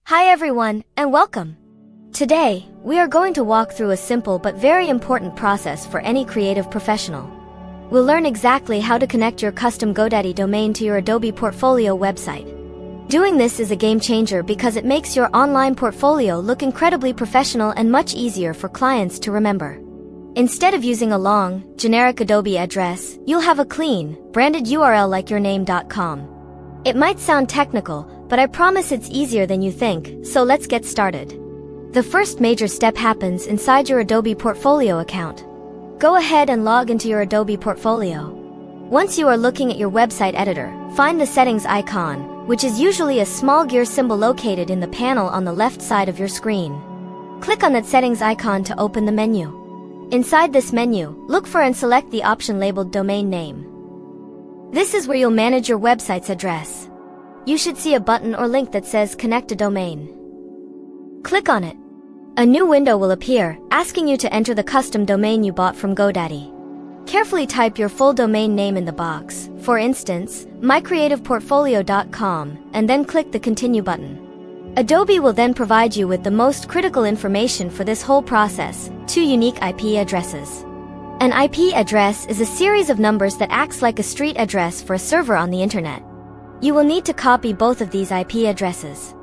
Hi everyone, and welcome! Today, we are going to walk through a simple but very important process for any creative professional. We'll learn exactly how to connect your custom Godaddy domain to your Adobe Portfolio website. Doing this is a game changer because it makes your online portfolio look incredibly professional and much easier for clients to remember. Instead of using a long, generic Adobe address, you'll have a clean, branded URL like yourname.com. It might sound technical, but I promise it's easier than you think, so let's get started. The first major step happens inside your Adobe Portfolio account. Go ahead and log into your Adobe Portfolio. Once you are looking at your website editor, find the settings icon, which is usually a small gear symbol located in the panel on the left side of your screen. Click on that settings icon to open the menu. Inside this menu, look for and select the option labeled Domain Name. This is where you'll manage your website's address. You should see a button or link that says Connect a Domain. Click on it. A new window will appear, asking you to enter the custom domain you bought from Godaddy. Carefully type your full domain name in the box, for instance, mycreativeportfolio.com, and then click the Continue button. Adobe will then provide you with the most critical information for this whole process, 2 unique IP addresses. An IP address is a series of numbers that acts like a street address for a server on the internet. You will need to copy both of these IP addresses.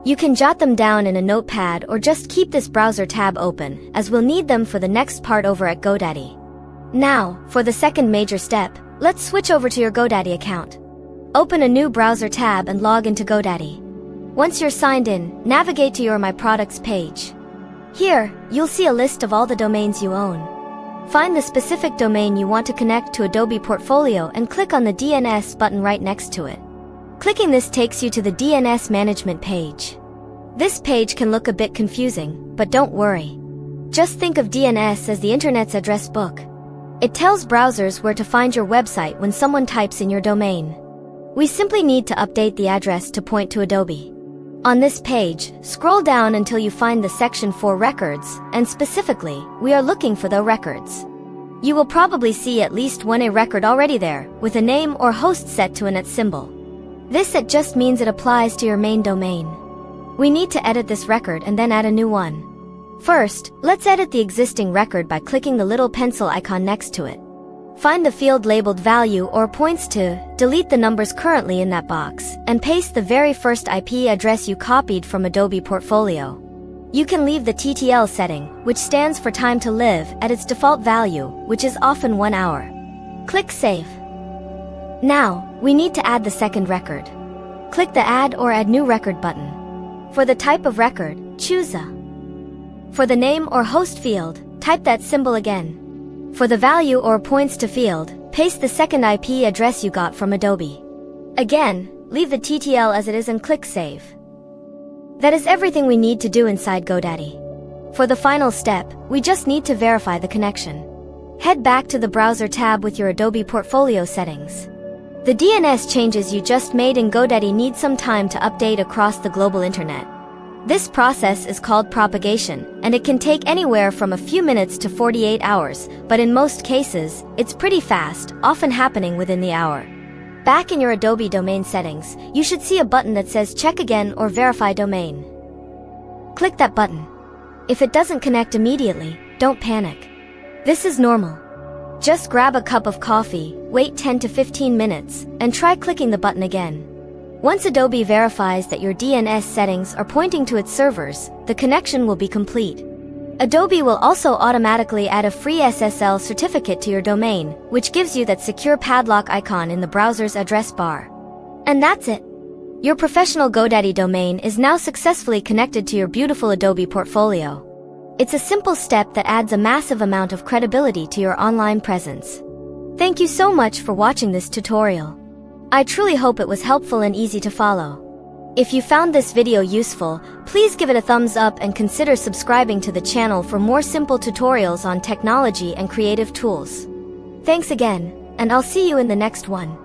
You can jot them down in a notepad or just keep this browser tab open, as we'll need them for the next part over at Godaddy. Now, for the second major step, let's switch over to your Godaddy account. Open a new browser tab and log into Godaddy. Once you're signed in, navigate to your My Products page. Here, you'll see a list of all the domains you own. Find the specific domain you want to connect to Adobe Portfolio and click on the DNS button right next to it. Clicking this takes you to the DNS Management page. This page can look a bit confusing, but don't worry. Just think of DNS as the internet's address book. It tells browsers where to find your website when someone types in your domain. We simply need to update the address to point to Adobe. On this page, scroll down until you find the section for Records, and specifically, we are looking for the records. You will probably see at least one A record already there, with a name or host set to an @ symbol. This @ just means it applies to your main domain. We need to edit this record and then add a new one. First, let's edit the existing record by clicking the little pencil icon next to it. Find the field labeled Value or Points to, delete the numbers currently in that box, and paste the very first IP address you copied from Adobe Portfolio. You can leave the TTL setting, which stands for Time to Live, at its default value, which is often 1 hour. Click Save. Now, we need to add the second record. Click the Add or Add New Record button. For the type of record, choose a. For the name or host field, type that symbol again. For the value or points to field, paste the second IP address you got from Adobe. Again, leave the TTL as it is and click Save. That is everything we need to do inside Godaddy. For the final step, we just need to verify the connection. Head back to the Browser tab with your Adobe Portfolio settings. The DNS changes you just made in Godaddy need some time to update across the global internet. This process is called propagation, and it can take anywhere from a few minutes to 48 hours, but in most cases, it's pretty fast, often happening within the hour. Back in your Adobe domain settings, you should see a button that says Check Again or Verify Domain. Click that button. If it doesn't connect immediately, don't panic. This is normal. Just grab a cup of coffee, wait 10 to 15 minutes, and try clicking the button again. Once Adobe verifies that your DNS settings are pointing to its servers, the connection will be complete. Adobe will also automatically add a free SSL certificate to your domain, which gives you that secure padlock icon in the browser's address bar. And that's it. Your professional Godaddy domain is now successfully connected to your beautiful Adobe Portfolio. It's a simple step that adds a massive amount of credibility to your online presence. Thank you so much for watching this tutorial. I truly hope it was helpful and easy to follow. If you found this video useful, please give it a thumbs up and consider subscribing to the channel for more simple tutorials on technology and creative tools. Thanks again, and I'll see you in the next one.